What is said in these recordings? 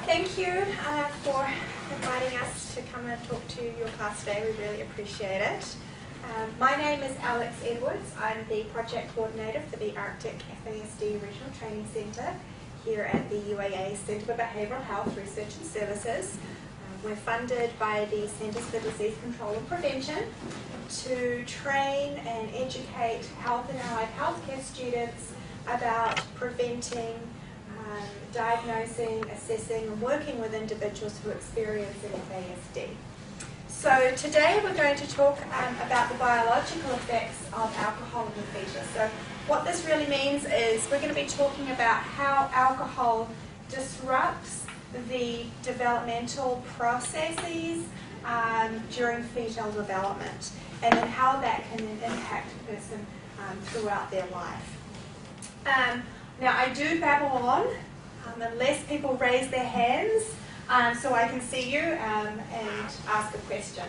thank you for inviting us to come and talk to your class today. We really appreciate it. My name is Alex Edwards. I'm the project coordinator for the Arctic FASD Regional Training Centre here at the UAA Centre for Behavioural Health Research and Services. We're funded by the Centres for Disease Control and Prevention to train and educate health and allied healthcare students about preventing, diagnosing, assessing, and working with individuals who experience an FASD. So today we're going to talk about the biological effects of alcohol in the fetus. So what this really means is we're going to be talking about how alcohol disrupts the developmental processes during fetal development, and then how that can then impact a person throughout their life. Now I do babble on unless people raise their hands so I can see you and ask a question.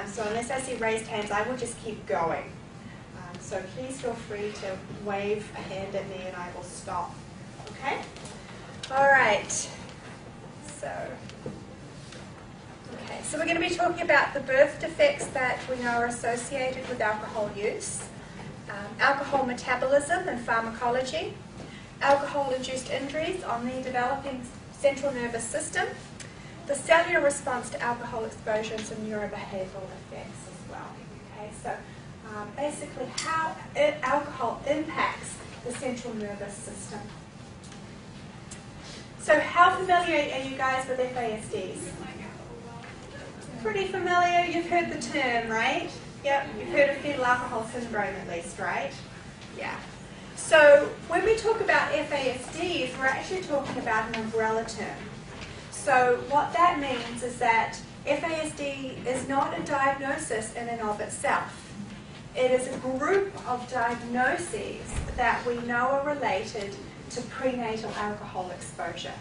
So unless I see raised hands, I will just keep going. So please feel free to wave a hand at me and I will stop. Okay? All right. So we're going to be talking about the birth defects that we know are associated with alcohol use, alcohol metabolism and pharmacology, alcohol-induced injuries on the developing central nervous system, the cellular response to alcohol exposure, and some neurobehavioral effects as well. Okay, so basically how alcohol impacts the central nervous system. So how familiar are you guys with FASDs? Pretty familiar? You've heard the term, right? Yep, you've heard of fetal alcohol syndrome at least, right? Yeah. So when we talk about FASDs, we're actually talking about an umbrella term. So what that means is that FASD is not a diagnosis in and of itself. It is a group of diagnoses that we know are related to prenatal alcohol exposure.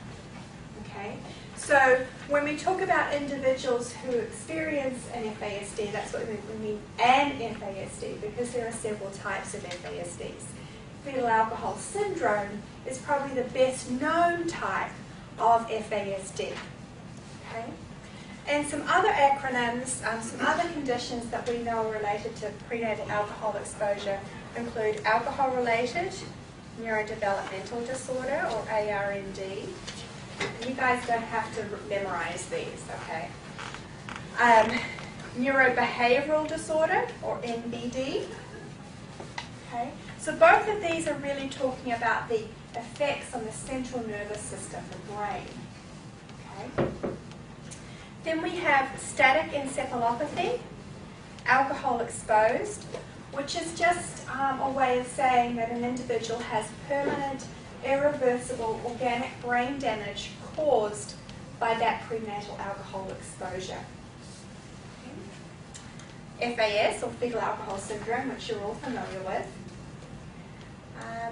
Okay? So when we talk about individuals who experience an FASD, that's what we mean, an FASD, because there are several types of FASDs. Fetal alcohol syndrome is probably the best known type of FASD. Okay? And some other acronyms, some other conditions that we know are related to prenatal alcohol exposure include alcohol-related neurodevelopmental disorder, or ARND. You guys don't have to memorize these, okay? Neurobehavioral disorder, or NBD. Okay? So both of these are really talking about the effects on the central nervous system, the brain. Okay? Then we have static encephalopathy, alcohol exposed, which is just a way of saying that an individual has permanent, irreversible organic brain damage caused by that prenatal alcohol exposure. Okay. FAS, or fetal alcohol syndrome, which you're all familiar with.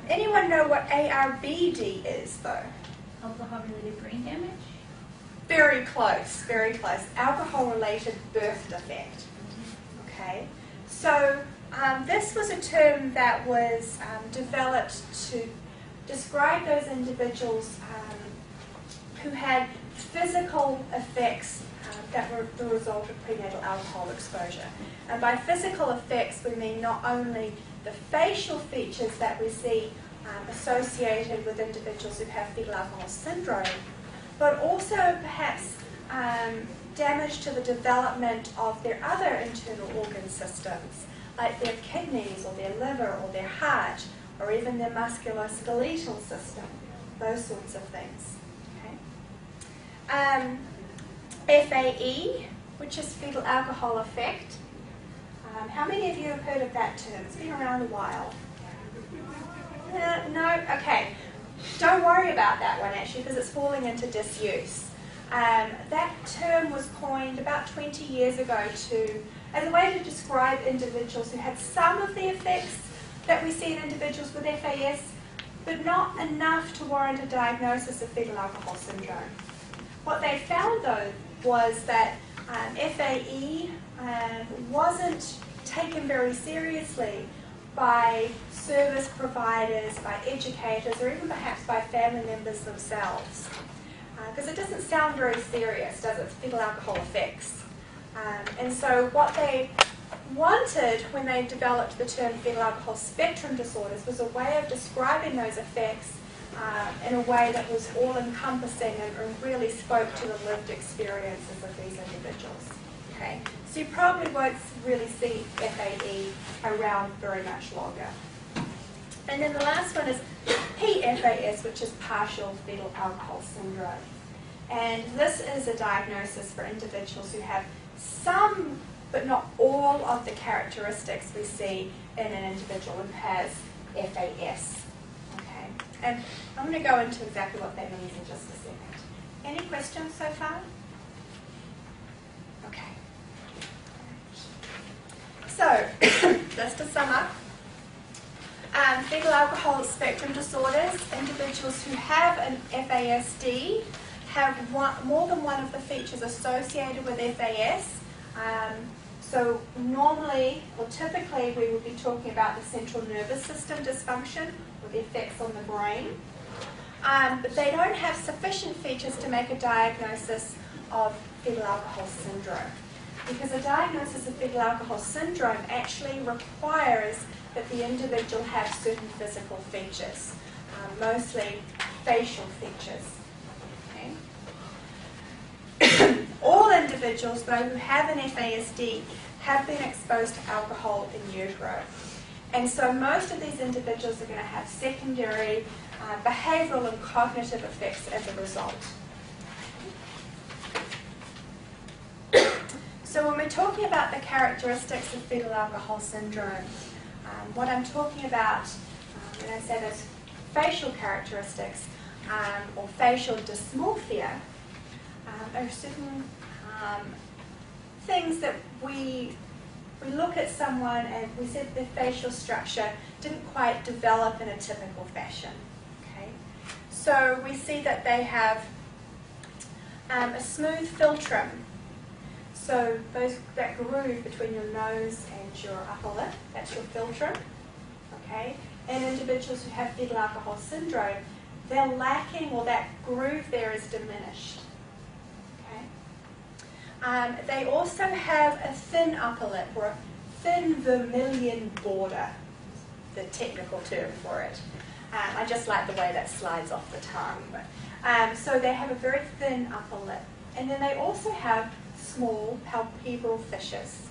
Anyone know what ARBD is, though? Alcohol-related brain damage? Very close, very close. Alcohol-related birth defect. Okay, so this was a term that was developed to describe those individuals who had physical effects that were the result of prenatal alcohol exposure. And by physical effects, we mean not only the facial features that we see associated with individuals who have fetal alcohol syndrome, but also perhaps damage to the development of their other internal organ systems, like their kidneys or their liver or their heart, or even their musculoskeletal system, those sorts of things. Okay. FAE, which is fetal alcohol effect. How many of you have heard of that term? It's been around a while. No? Okay. Don't worry about that one, actually, because it's falling into disuse. That term was coined about 20 years ago as a way to describe individuals who had some of the effects that we see in individuals with FAS, but not enough to warrant a diagnosis of fetal alcohol syndrome. What they found, though, was that FAE wasn't taken very seriously by service providers, by educators, or even perhaps by family members themselves. because it doesn't sound very serious, does it? Fetal alcohol effects. And so what they wanted when they developed the term fetal alcohol spectrum disorders was a way of describing those effects in a way that was all-encompassing and really spoke to the lived experiences of these individuals. Okay, so you probably won't really see FAE around very much longer. And then the last one is PFAS, which is partial fetal alcohol syndrome. And this is a diagnosis for individuals who have some, but not all, of the characteristics we see in an individual who has FAS. Okay, and I'm going to go into exactly what that means in just a second. Any questions so far? Okay. So, just to sum up, fetal alcohol spectrum disorders, individuals who have an FASD have more than one of the features associated with FAS. So normally, or typically, we would be talking about the central nervous system dysfunction or the effects on the brain. But they don't have sufficient features to make a diagnosis of fetal alcohol syndrome. Because a diagnosis of fetal alcohol syndrome actually requires that the individual have certain physical features, mostly facial features. Okay? All individuals, though, who have an FASD have been exposed to alcohol in utero. And so most of these individuals are going to have secondary behavioral and cognitive effects as a result. So when we're talking about the characteristics of fetal alcohol syndrome, what I'm talking about when I say those facial characteristics or facial dysmorphia are certain things that we look at someone and we see that their facial structure didn't quite develop in a typical fashion. Okay? So we see that they have a smooth philtrum. So that groove between your nose and your upper lip, that's your philtrum. Okay? And individuals who have fetal alcohol syndrome, they're lacking, or that groove there is diminished. Okay? They also have a thin upper lip, or a thin vermilion border, the technical term for it. I just like the way that slides off the tongue. But, so they have a very thin upper lip. And then they also have small palpebral fissures.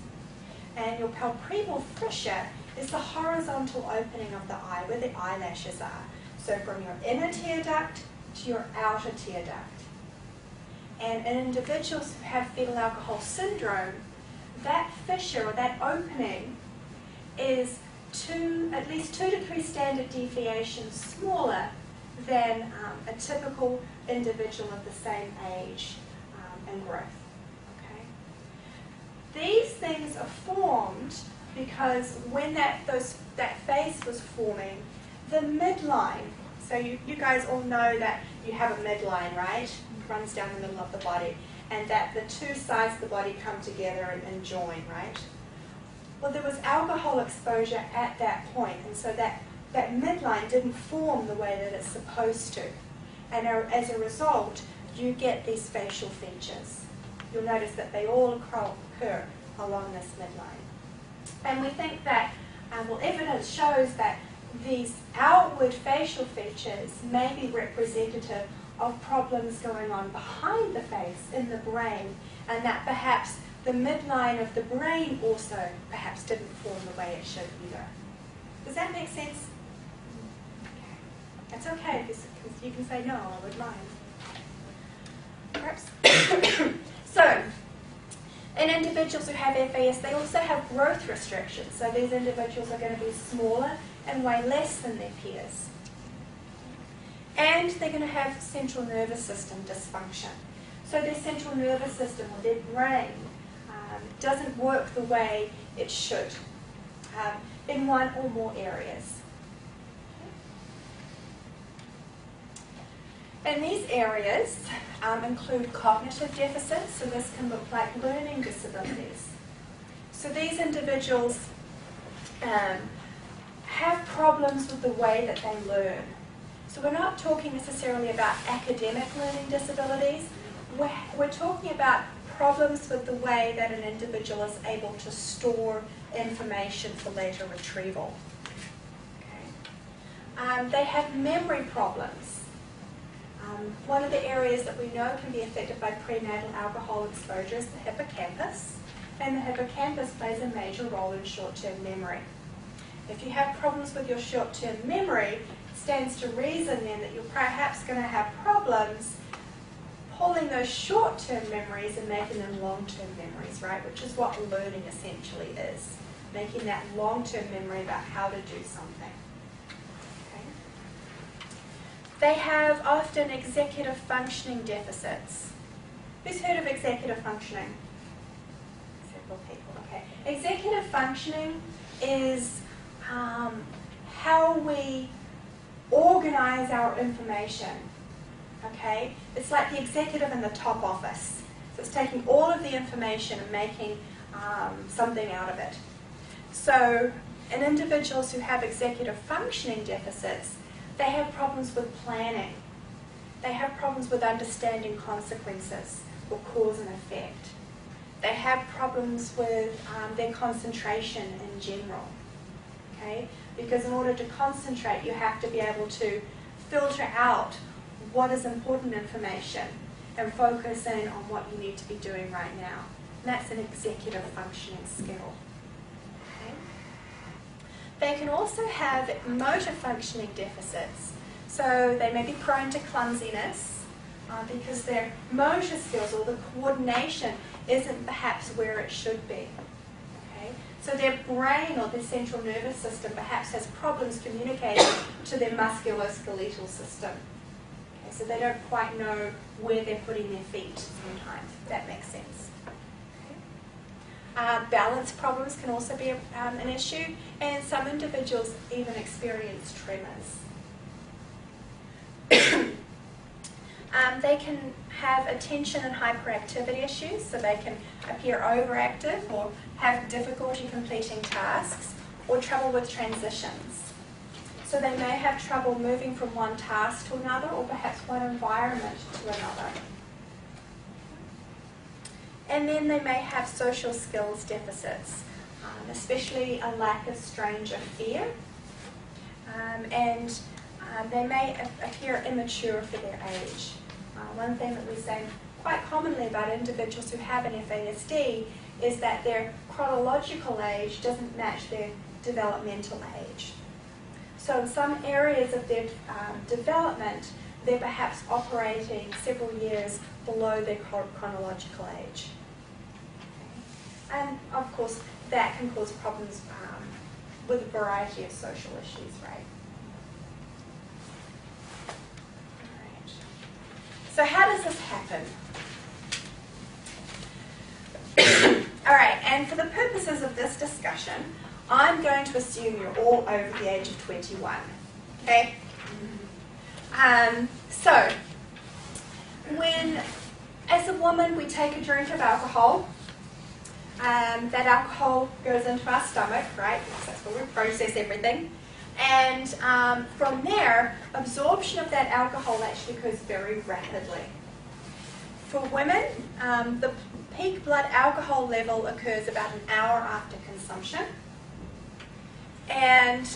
And your palpebral fissure is the horizontal opening of the eye, where the eyelashes are. So from your inner tear duct to your outer tear duct. And in individuals who have fetal alcohol syndrome, that fissure, or that opening, is at least 2 to 3 standard deviations smaller than a typical individual of the same age and growth. These things are formed because when that face was forming, the midline, so you guys all know that you have a midline, right? It runs down the middle of the body, and that the two sides of the body come together and join, right? Well, there was alcohol exposure at that point, and so that midline didn't form the way that it's supposed to. And as a result, you get these facial features. You'll notice that they all occur along this midline. And we think that, well, evidence shows that these outward facial features may be representative of problems going on behind the face in the brain, and that perhaps the midline of the brain also perhaps didn't form the way it should either. Does that make sense? Okay. That's okay, because you can say no, I would mind. Perhaps. So, in individuals who have FAS, they also have growth restrictions. So these individuals are going to be smaller and weigh less than their peers. And they're going to have central nervous system dysfunction. So their central nervous system, or their brain, doesn't work the way it should in one or more areas. And these areas include cognitive deficits, so this can look like learning disabilities. So these individuals have problems with the way that they learn. So we're not talking necessarily about academic learning disabilities. We're talking about problems with the way that an individual is able to store information for later retrieval. Okay. They have memory problems. One of the areas that we know can be affected by prenatal alcohol exposure is the hippocampus, and the hippocampus plays a major role in short-term memory. If you have problems with your short-term memory, it stands to reason then that you're perhaps going to have problems pulling those short-term memories and making them long-term memories, right? Which is what learning essentially is, making that long-term memory about how to do something. Okay. They have often executive functioning deficits. Who's heard of executive functioning? Several people, okay. Executive functioning is how we organize our information. Okay, it's like the executive in the top office. So it's taking all of the information and making something out of it. So in individuals who have executive functioning deficits, they have problems with planning. They have problems with understanding consequences or cause and effect. They have problems with their concentration in general. Okay, because in order to concentrate, you have to be able to filter out what is important information and focus in on what you need to be doing right now. And that's an executive functioning skill. Okay. They can also have motor functioning deficits. So they may be prone to clumsiness because their motor skills or the coordination isn't perhaps where it should be. Okay. So their brain or their central nervous system perhaps has problems communicating to their musculoskeletal system. So they don't quite know where they're putting their feet sometimes, if that makes sense. Okay. Balance problems can also be an issue, and some individuals even experience tremors. They can have attention and hyperactivity issues, so they can appear overactive or have difficulty completing tasks or trouble with transitions. So they may have trouble moving from one task to another or perhaps one environment to another. And then they may have social skills deficits, especially a lack of stranger fear. And they may appear immature for their age. One thing that we say quite commonly about individuals who have an FASD is that their chronological age doesn't match their developmental age. So in some areas of their development, they're perhaps operating several years below their chronological age. Okay. And of course, that can cause problems with a variety of social issues, right? So how does this happen? All right, and for the purposes of this discussion, I'm going to assume you're all over the age of 21, okay? So, when, as a woman, we take a drink of alcohol, that alcohol goes into our stomach, right? Because that's where we process everything. And from there, absorption of that alcohol actually occurs very rapidly. For women, the peak blood alcohol level occurs about an hour after consumption. And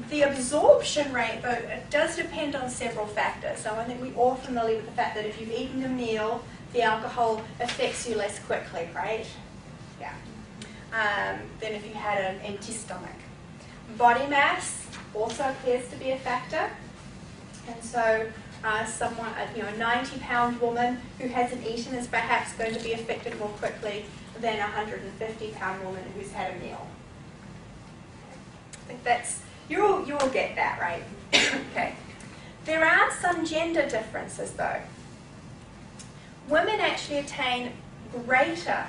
the absorption rate, though, it does depend on several factors. So I think we're all familiar with the fact that if you've eaten a meal, the alcohol affects you less quickly, right? Yeah. Than if you had an empty stomach. Body mass also appears to be a factor. And so someone, a 90-pound woman who hasn't eaten is perhaps going to be affected more quickly than a 150-pound woman who's had a meal. I think that's, you'll get that, right? Okay. There are some gender differences, though. Women actually attain greater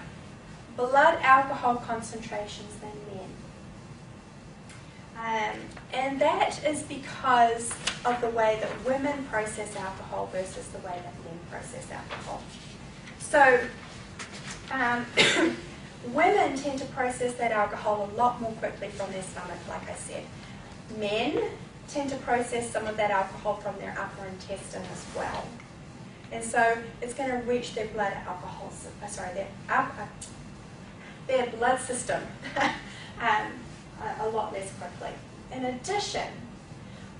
blood alcohol concentrations than men. And that is because of the way that women process alcohol versus the way that men process alcohol. So, women tend to process that alcohol a lot more quickly from their stomach, like I said. Men tend to process some of that alcohol from their upper intestine as well. And so it's going to reach their blood alcohol, their blood system a lot less quickly. In addition,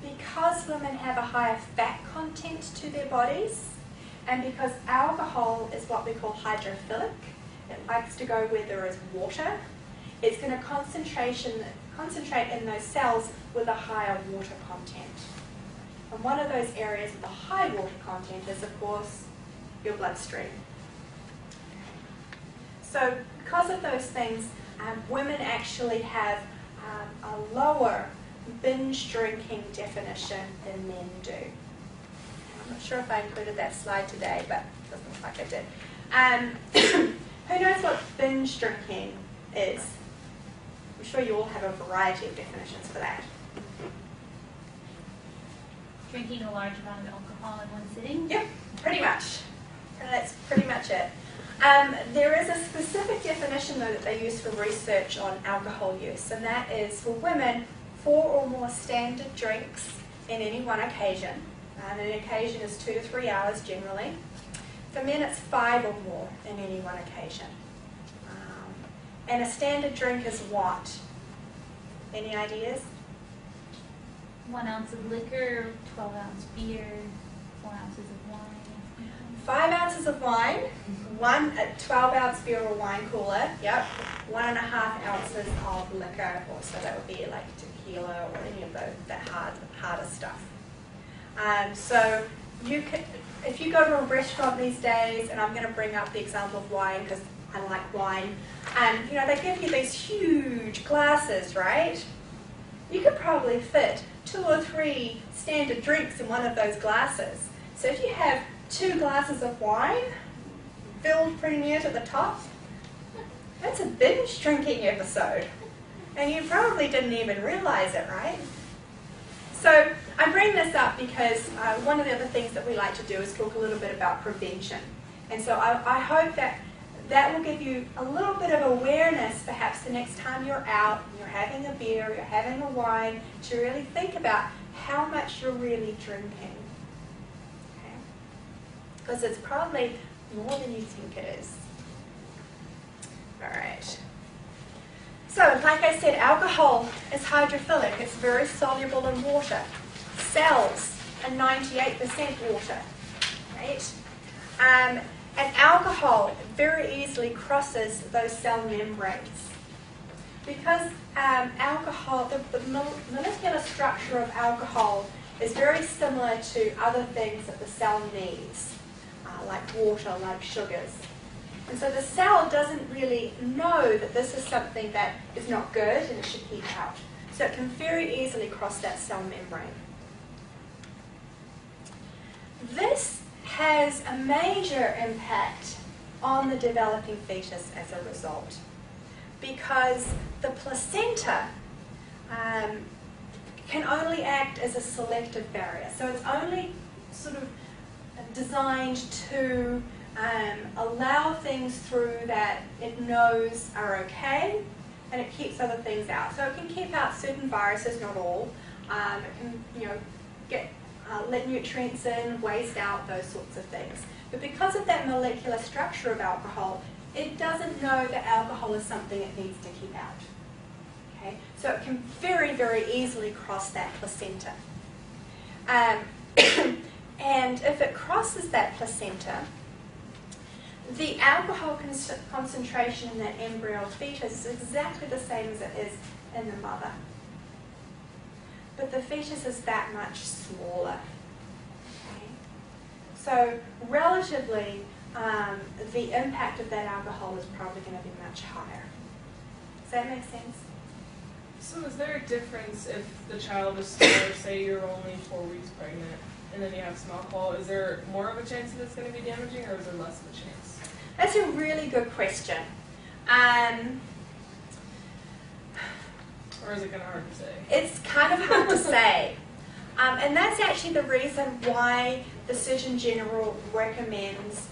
because women have a higher fat content to their bodies, and because alcohol is what we call hydrophilic, it likes to go where there is water, it's going to concentrate in those cells with a higher water content. And one of those areas with a high water content is, of course, your bloodstream. So because of those things, women actually have a lower binge drinking definition than men do. I'm not sure if I included that slide today, but it doesn't look like I did. Who knows what binge drinking is? I'm sure you all have a variety of definitions for that. Drinking a large amount of alcohol in one sitting? Yep, pretty much. That's pretty much it. There is a specific definition, though, that they use for research on alcohol use, and that is for women, 4 or more standard drinks in any one occasion. And an occasion is 2 to 3 hours generally. For men, it's 5 or more in any one occasion. And a standard drink is what? Any ideas? 1 ounce of liquor, 12-ounce beer, 4 ounces of wine. 5 ounces of wine, 12-ounce beer or wine cooler, yep. 1.5 ounces of liquor, or so that would be like tequila or any of that harder stuff. So you could, if you go to a restaurant these days, and I'm going to bring up the example of wine because I like wine, and they give you these huge glasses, right? You could probably fit 2 or 3 standard drinks in one of those glasses. So if you have 2 glasses of wine filled pretty near to the top, that's a binge drinking episode. And you probably didn't even realize it, right? So I bring this up because one of the other things that we like to do is talk a little bit about prevention. And so I hope that will give you a little bit of awareness perhaps the next time you're out, you're having a beer, you're having a wine, to really think about how much you're really drinking. Okay? Because it's probably more than you think it is. All right. So, like I said, alcohol is hydrophilic. It's very soluble in water. Cells are 98% water, right? And alcohol very easily crosses those cell membranes. Because alcohol, the molecular structure of alcohol is very similar to other things that the cell needs, like water, like sugars. And so the cell doesn't really know that this is something that is not good and it should keep out. So it can very easily cross that cell membrane. This has a major impact on the developing fetus as a result, because the placenta can only act as a selective barrier. So it's only sort of designed to allow things through that it knows are okay, and it keeps other things out. So it can keep out certain viruses, not all. It can, let nutrients in, waste out, those sorts of things. But because of that molecular structure of alcohol, it doesn't know that alcohol is something it needs to keep out. Okay? So it can very, very easily cross that placenta. And if it crosses that placenta, the alcohol concentration in that embryo fetus is exactly the same as it is in the mother. But the fetus is that much smaller. Okay? So relatively, the impact of that alcohol is probably going to be much higher. Does that make sense? So is there a difference if the child is smaller, say you're only 4 weeks pregnant, and then you have some alcohol? Is there more of a chance that it's going to be damaging, or is there less of a chance? That's a really good question. Or is it kind of hard to say? It's kind of hard to say. And that's actually the reason why the Surgeon General recommends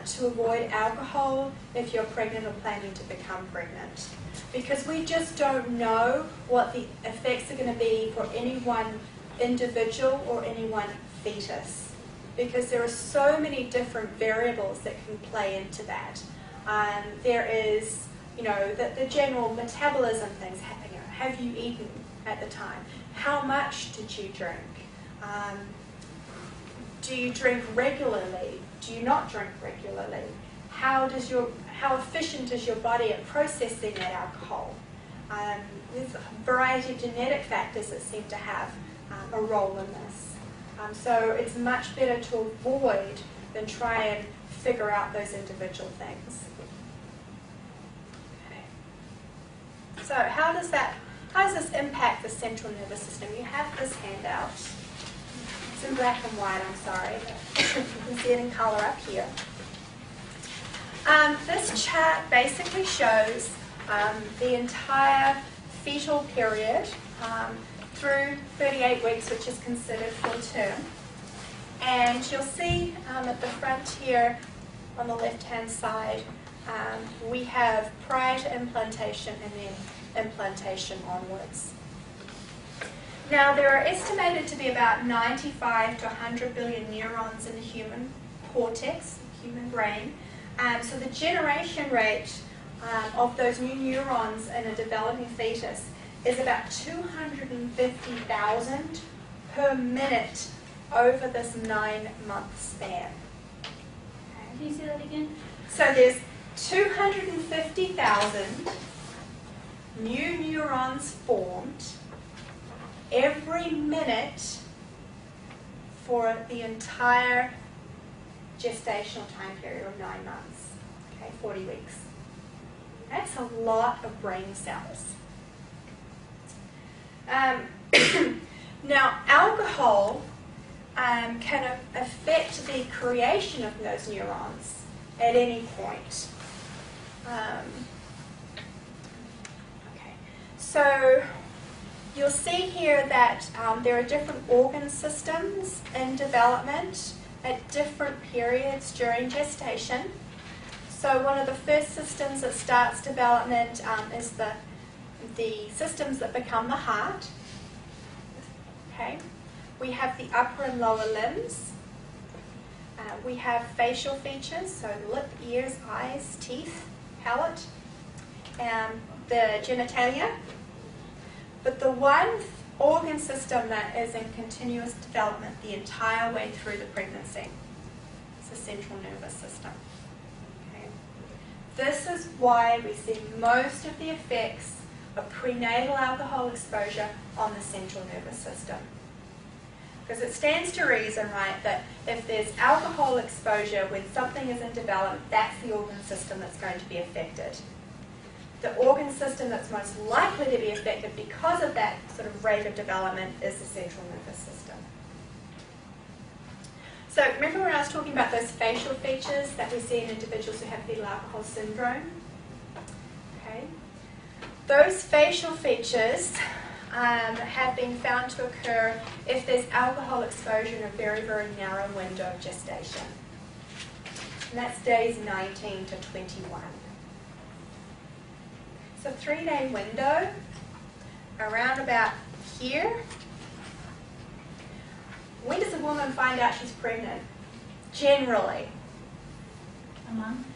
to avoid alcohol if you're pregnant or planning to become pregnant. Because we just don't know what the effects are going to be for any one individual or any one fetus, because there are so many different variables that can play into that. There is, the general metabolism things. Have you eaten at the time? How much did you drink? Do you drink regularly? Do you not drink regularly? How efficient is your body at processing that alcohol? There's a variety of genetic factors that seem to have a role in this. So it's much better to avoid than try and figure out those individual things. Okay. So how does this impact the central nervous system? You have this handout. It's in black and white, I'm sorry, but you can see it in colour up here. This chart basically shows the entire fetal period through 38 weeks, which is considered full term. And you'll see at the front here on the left-hand side, we have prior to implantation and then implantation onwards. Now, there are estimated to be about 95 to 100 billion neurons in the human cortex, human brain. So the generation rate of those new neurons in a developing fetus is about 250,000 per minute over this 9-month span. Can you say that again? So there's 250,000 new neurons formed every minute for the entire gestational time period of 9 months, okay, 40 weeks. That's a lot of brain cells. Now, alcohol can affect the creation of those neurons at any point. Okay, so you'll see here that there are different organ systems in development at different periods during gestation. So one of the first systems that starts development is the systems that become the heart. Okay, we have the upper and lower limbs. We have facial features, so lip, ears, eyes, teeth, palate, the genitalia. But the one organ system that is in continuous development the entire way through the pregnancy is the central nervous system. Okay. This is why we see most of the effects of prenatal alcohol exposure on the central nervous system. Because it stands to reason, right, that if there's alcohol exposure when something is in development, that's the organ system that's going to be affected. The organ system that's most likely to be affected because of that sort of rate of development is the central nervous system. So remember when I was talking about those facial features that we see in individuals who have fetal alcohol syndrome? Okay. Those facial features have been found to occur if there's alcohol exposure in a very, very narrow window of gestation. And that's days 19 to 21. It's a 3-day window around about here. When does a woman find out she's pregnant? Generally. A month?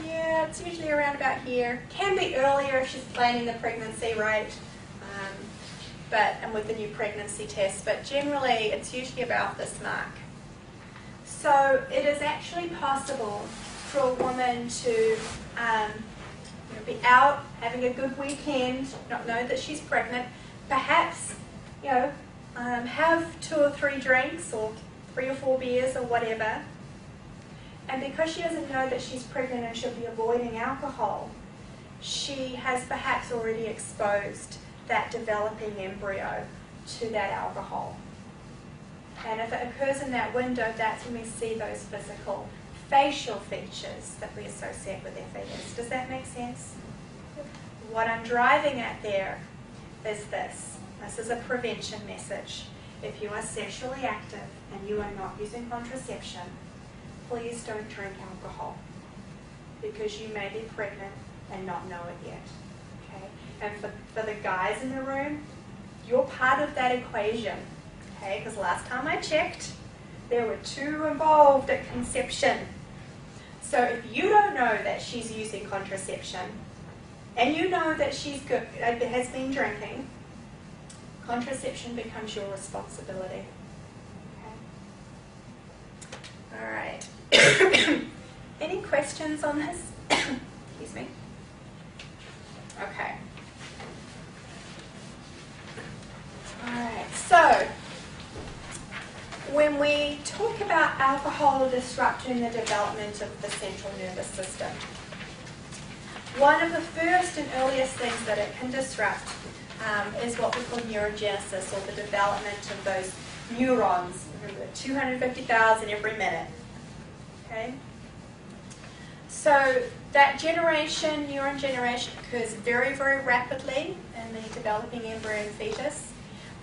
Yeah, it's usually around about here. Can be earlier if she's planning the pregnancy, right? And with the new pregnancy test, but generally it's usually about this mark. So it is actually possible for a woman to be out having a good weekend, not know that she's pregnant, perhaps have 2 or 3 drinks or 3 or 4 beers or whatever, and because she doesn't know that she's pregnant and she'll be avoiding alcohol, she has perhaps already exposed that developing embryo to that alcohol. And if it occurs in that window, that's when we see those physical facial features that we associate with FAS. Does that make sense? What I'm driving at there is this. This is a prevention message. If you are sexually active and you are not using contraception, please don't drink alcohol because you may be pregnant and not know it yet. Okay? And for the guys in the room, You're part of that equation, okay? Because last time I checked, there were 2 involved at conception. So if you don't know that she's using contraception, and you know that she's has been drinking, contraception becomes your responsibility. Okay. All right. Any questions on this? Excuse me. Okay. All right. So when we talk about alcohol disrupting the development of the central nervous system, one of the first and earliest things that it can disrupt is what we call neurogenesis, or the development of those neurons. Remember, 250,000 every minute. Okay? So that generation, neuron generation, occurs very, very rapidly in the developing embryo and fetus.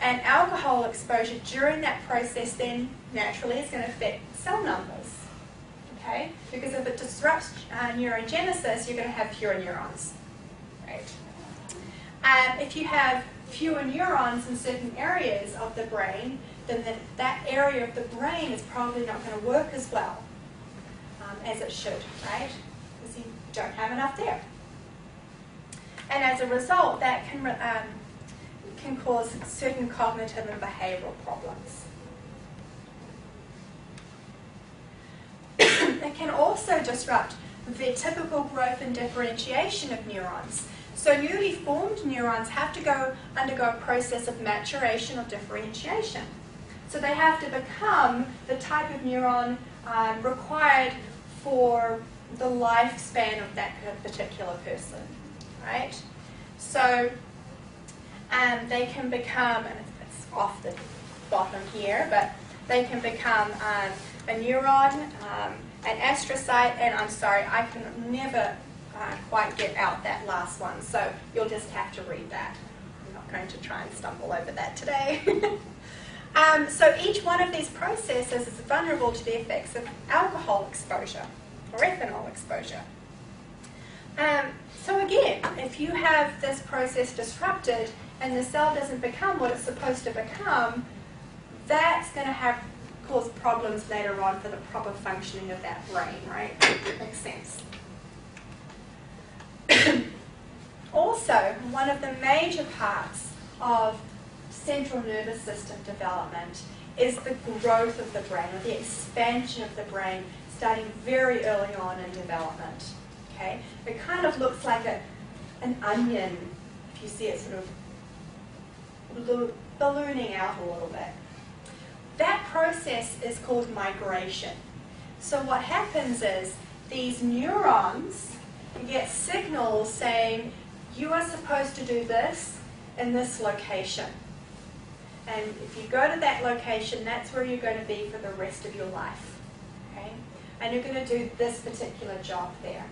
And alcohol exposure during that process then naturally is going to affect cell numbers. Okay? Because if it disrupts neurogenesis, you're going to have fewer neurons. Right? If you have fewer neurons in certain areas of the brain, then that area of the brain is probably not going to work as well as it should, right? Because you don't have enough there. And as a result, that can cause certain cognitive and behavioral problems. It can also disrupt the typical growth and differentiation of neurons. So newly formed neurons have to undergo a process of maturation or differentiation. So they have to become the type of neuron required for the lifespan of that particular person, right? So they can become, and it's off the bottom here, but they can become a neuron, an astrocyte, and I'm sorry, I can never quite get out that last one, so you'll just have to read that. I'm not going to try and stumble over that today. So each one of these processes is vulnerable to the effects of alcohol exposure or ethanol exposure. So again, if you have this process disrupted and the cell doesn't become what it's supposed to become, that's going to cause problems later on for the proper functioning of that brain, right? Makes sense. Also, one of the major parts of central nervous system development is the growth of the brain, or the expansion of the brain, starting very early on in development. Okay? It kind of looks like an onion, if you see it sort of ballooning out a little bit. That process is called migration. So what happens is these neurons get signals saying, you are supposed to do this in this location. And if you go to that location, that's where you're going to be for the rest of your life. Okay? And you're going to do this particular job there.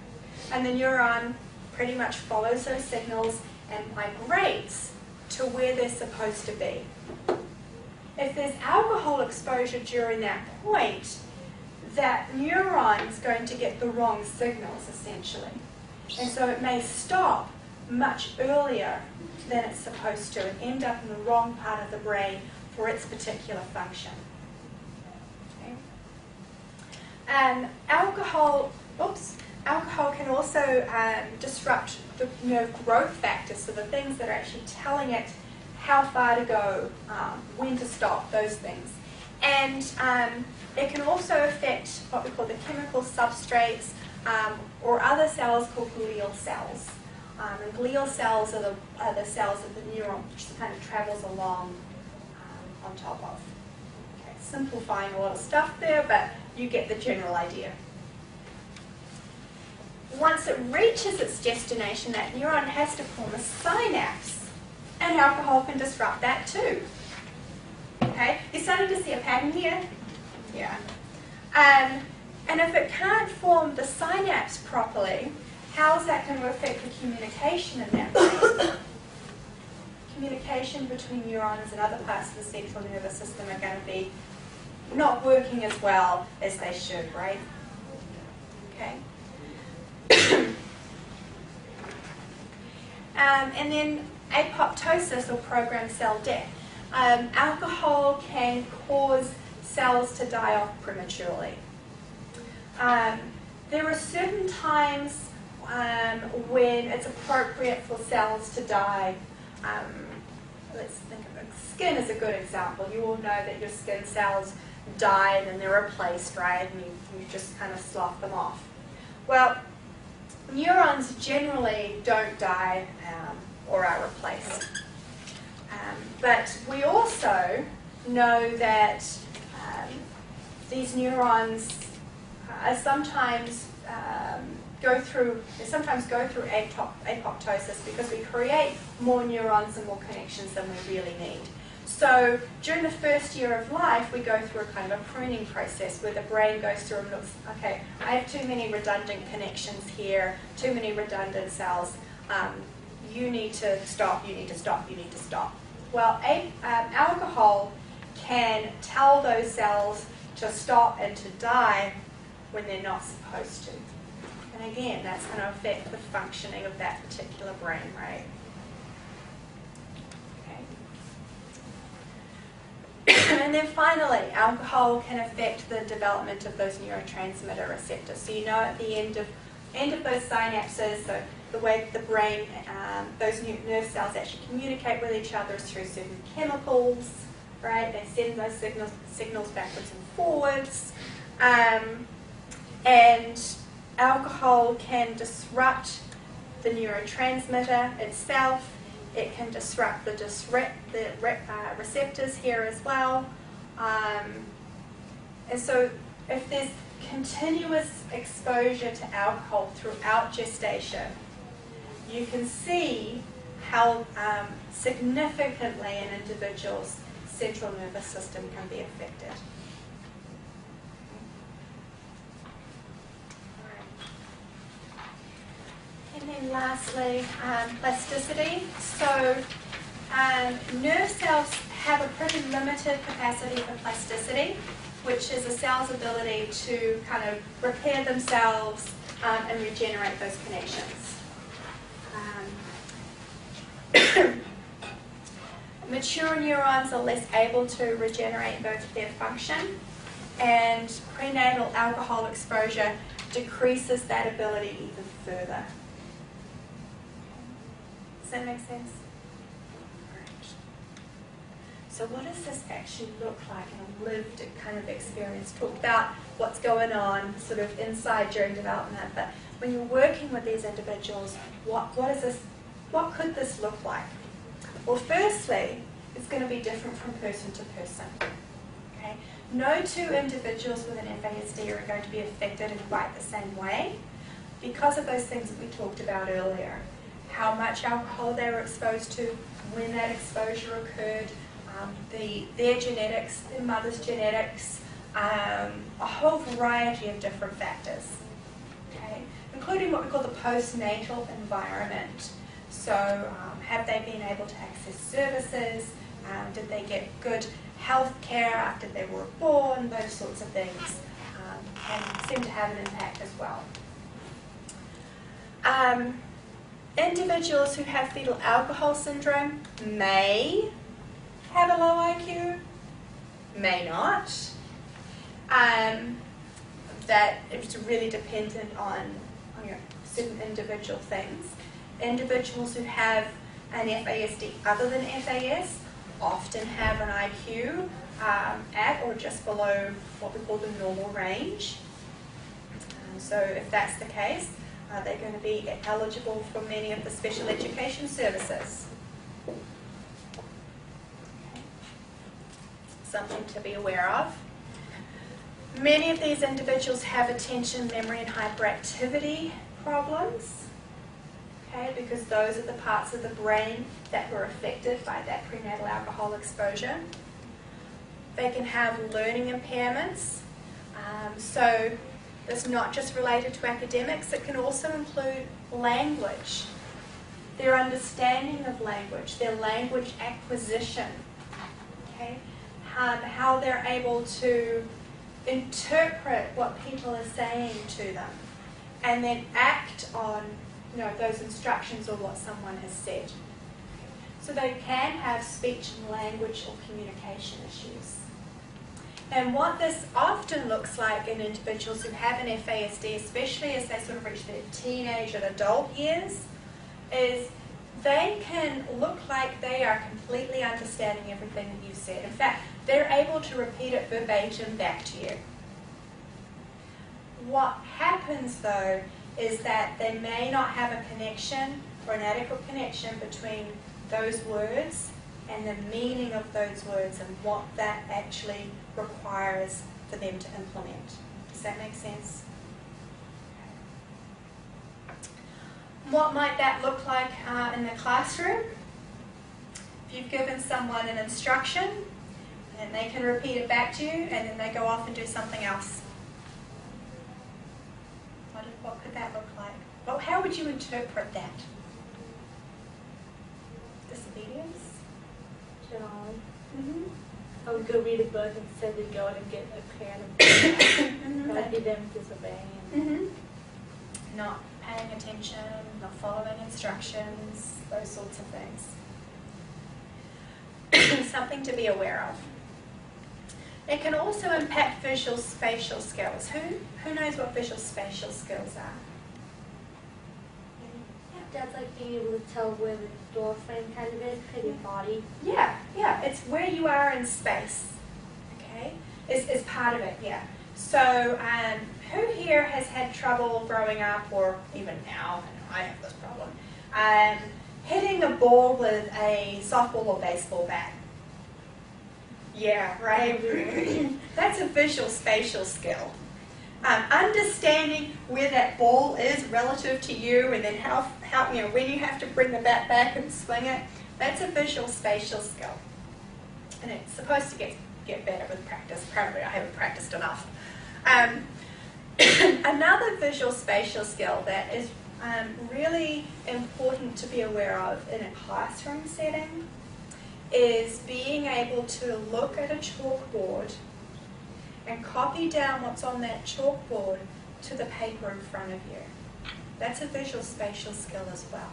And the neuron pretty much follows those signals and migrates to where they're supposed to be. If there's alcohol exposure during that point, that neuron's going to get the wrong signals, essentially. And so it may stop much earlier than it's supposed to and end up in the wrong part of the brain for its particular function. Okay. Alcohol can also disrupt the nerve growth factors, so the things that are actually telling it how far to go, when to stop, those things. And it can also affect what we call the chemical substrates or other cells called glial cells. And glial cells are the cells that the neuron just kind of travels along on top of. Okay, simplifying a lot of stuff there, but you get the general idea. Once it reaches its destination, that neuron has to form a synapse, and alcohol can disrupt that too. Okay, you're starting to see a pattern here? Yeah. And if it can't form the synapse properly, how is that going to affect the communication in that brain? Communication between neurons and other parts of the central nervous system are going to be not working as well as they should, right? Okay. And then apoptosis or programmed cell death. Alcohol can cause cells to die off prematurely. There are certain times when it's appropriate for cells to die. Let's think of it. Skin is a good example. You all know that your skin cells die and then they're replaced, right? And you just kind of slough them off. Well, neurons generally don't die or are replaced. But we also know that these neurons are sometimes go through apoptosis because we create more neurons and more connections than we really need. So during the first year of life, we go through a kind of a pruning process where the brain goes through and looks, okay, I have too many redundant connections here, too many redundant cells. You need to stop, you need to stop, you need to stop. Well, alcohol can tell those cells to stop and to die when they're not supposed to. And again, that's going to affect the functioning of that particular brain, right? Okay. And then finally, alcohol can affect the development of those neurotransmitter receptors. So you know at the end of those synapses, so the way the brain, those nerve cells actually communicate with each other is through certain chemicals, right? They send those signals backwards and forwards. And alcohol can disrupt the neurotransmitter itself. It can disrupt the receptors here as well. And so if there's continuous exposure to alcohol throughout gestation, you can see how significantly an individual's central nervous system can be affected. And then lastly, plasticity. So nerve cells have a pretty limited capacity for plasticity, which is a cell's ability to kind of repair themselves and regenerate those connections. Mature neurons are less able to regenerate their function, and prenatal alcohol exposure decreases that ability even further. Does that make sense? Right. So what does this actually look like in a lived kind of experience? Talk about what's going on sort of inside during development, but when you're working with these individuals, what could this look like? Well, firstly, it's going to be different from person to person. Okay? No two individuals with an FASD are going to be affected in quite the same way because of those things that we talked about earlier. How much alcohol they were exposed to, when that exposure occurred, their genetics, their mother's genetics, a whole variety of different factors, okay? Including what we call the postnatal environment. So have they been able to access services? Did they get good health care after they were born? Those sorts of things can seem to have an impact as well. Individuals who have fetal alcohol syndrome may have a low IQ, may not. That it's really dependent on certain individual things. Individuals who have an FASD other than FAS often have an IQ at or just below what we call the normal range. So if that's the case, they're going to be eligible for many of the special education services. Okay. Something to be aware of. Many of these individuals have attention, memory, and hyperactivity problems, okay, because those are the parts of the brain that were affected by that prenatal alcohol exposure. They can have learning impairments, so it's not just related to academics, it can also include language, their understanding of language, their language acquisition, okay, how they're able to interpret what people are saying to them and then act on those instructions or what someone has said. So they can have speech and language or communication issues. And what this often looks like in individuals who have an FASD, especially as they sort of reach their teenage and adult years, is they can look like they are completely understanding everything that you said. In fact, they're able to repeat it verbatim back to you. What happens though is that they may not have a connection or an adequate connection between those words and the meaning of those words and what that actually requires for them to implement. Does that make sense? What might that look like in the classroom? If you've given someone an instruction and they can repeat it back to you and then they go off and do something else. What could that look like? Well, how would you interpret that? Disobedience? I would go read a book instead of going and get a pen and try to be them disobeying. Not paying attention, not following instructions, those sorts of things. Something to be aware of. It can also impact visual spatial skills. Who knows what visual spatial skills are? That's like being able to tell where the door frame kind of is, because your body. Yeah, it's where you are in space. Okay, is part of it. Yeah. So, who here has had trouble growing up, or even now? I have this problem. Hitting a ball with a softball or baseball bat. Yeah, right. That's a visual spatial skill. Understanding where that ball is relative to you, and then how when you have to bring the bat back and swing it. That's a visual spatial skill, and it's supposed to get better with practice. Apparently, I haven't practiced enough. Another visual spatial skill that is really important to be aware of in a classroom setting is being able to look at a chalkboard and copy down what's on that chalkboard to the paper in front of you. That's a visual spatial skill as well.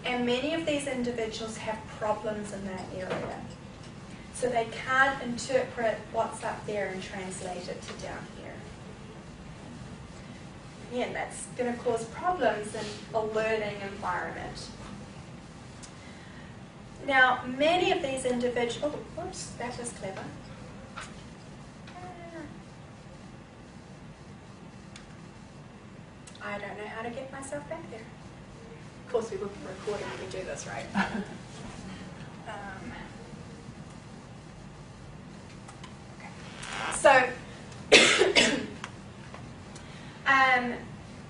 And many of these individuals have problems in that area. So they can't interpret what's up there and translate it to down here. Again, that's going to cause problems in a learning environment. Now, many of these individuals, oh, whoops, that was clever. I don't know how to get myself back there. Of course, we look at the recording when we do this, right? Okay. So,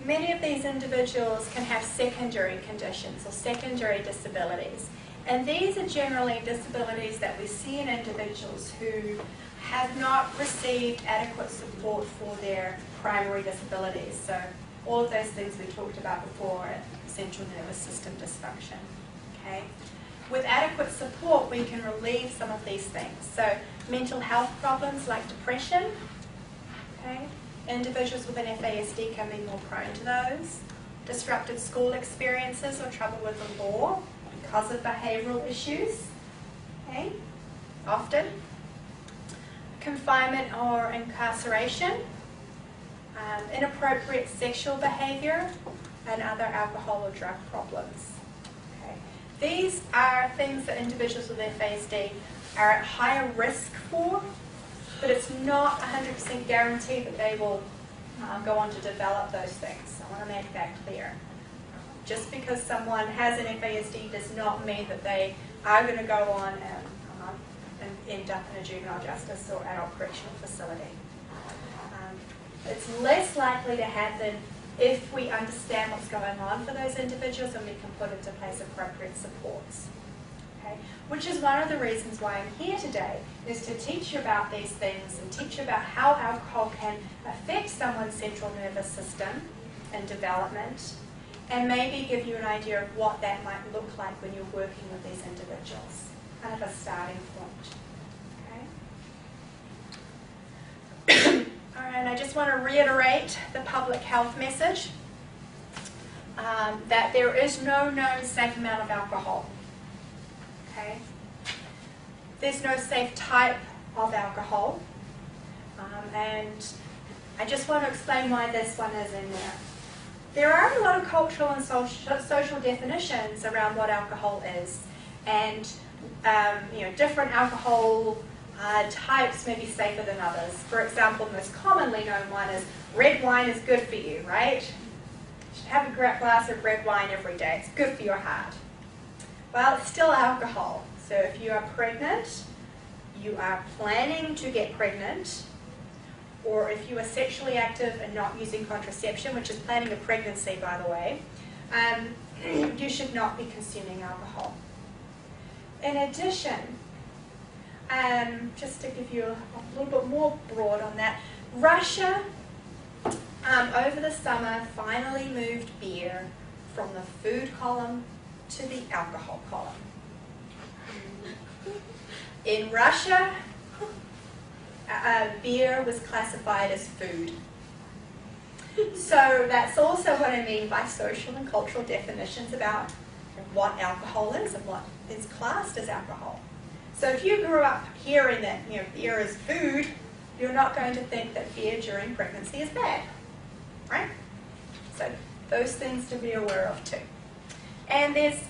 many of these individuals can have secondary conditions or secondary disabilities. And these are generally disabilities that we see in individuals who have not received adequate support for their primary disabilities. So all of those things we talked about before, central nervous system dysfunction. Okay? With adequate support, we can relieve some of these things. So mental health problems like depression, okay? Individuals with an FASD can be more prone to those. Disrupted school experiences or trouble with the law because of behavioural issues, okay? Often. Confinement or incarceration, inappropriate sexual behaviour, and other alcohol or drug problems. Okay. These are things that individuals with FASD are at higher risk for, but it's not 100% guaranteed that they will go on to develop those things. I want to make that clear. Just because someone has an FASD does not mean that they are going to go on and end up in a juvenile justice or adult correctional facility. It's less likely to happen if we understand what's going on for those individuals and we can put into place appropriate supports. Okay? Which is one of the reasons why I'm here today, is to teach you about these things and teach you about how alcohol can affect someone's central nervous system and development, and maybe give you an idea of what that might look like when you're working with these individuals. Kind of a starting point. Okay? All right, I just want to reiterate the public health message that there is no known safe amount of alcohol. okay? There's no safe type of alcohol, and I just want to explain why this one is in there. There are a lot of cultural and social definitions around what alcohol is, and different alcohol types may be safer than others. For example, the most commonly known one is red wine is good for you, right? You should have a glass of red wine every day. It's good for your heart. Well, it's still alcohol. So if you are pregnant, you are planning to get pregnant, or if you are sexually active and not using contraception, which is planning a pregnancy, by the way, you should not be consuming alcohol. In addition, just to give you a little bit more broad on that, Russia, over the summer, finally moved beer from the food column to the alcohol column. In Russia, beer was classified as food. So that's also what I mean by social and cultural definitions about what alcohol is and what is classed as alcohol. So if you grew up hearing that beer is food, you're not going to think that beer during pregnancy is bad, right? So those things to be aware of too. And there's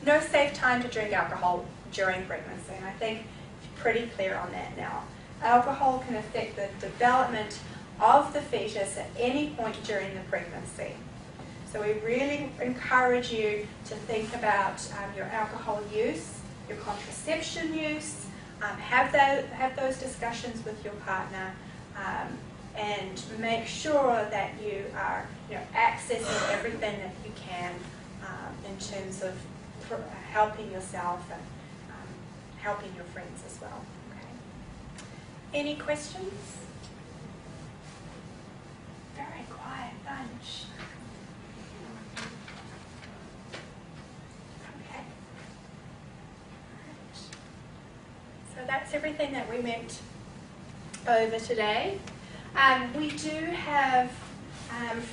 no safe time to drink alcohol during pregnancy, and I think it's pretty clear on that now. Alcohol can affect the development of the fetus at any point during the pregnancy. So we really encourage you to think about your alcohol use, your contraception use, have those discussions with your partner, and make sure that you are accessing everything that you can in terms of helping yourself and helping your friends as well. Okay. Any questions? Very quiet bunch. Okay. So that's everything that we went over today. We do have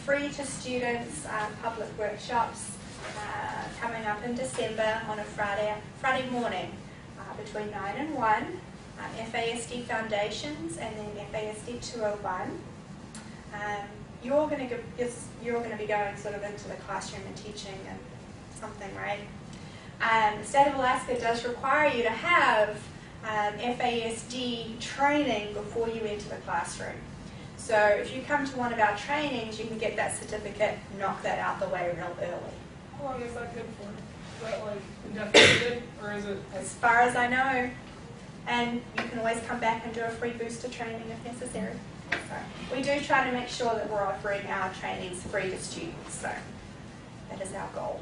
free to students public workshops coming up in December on a Friday morning between 9 and 1, FASD Foundations and then FASD 201. You're going to be going sort of into the classroom and teaching and something, right? The state of Alaska does require you to have FASD training before you enter the classroom. So if you come to one of our trainings, you can get that certificate, knock that out the way real early. How long is that good for? Is that like indefinitely, or is it? As far as I know. And you can always come back and do a free booster training if necessary. So we do try to make sure that we're offering our trainings free to students. So that is our goal.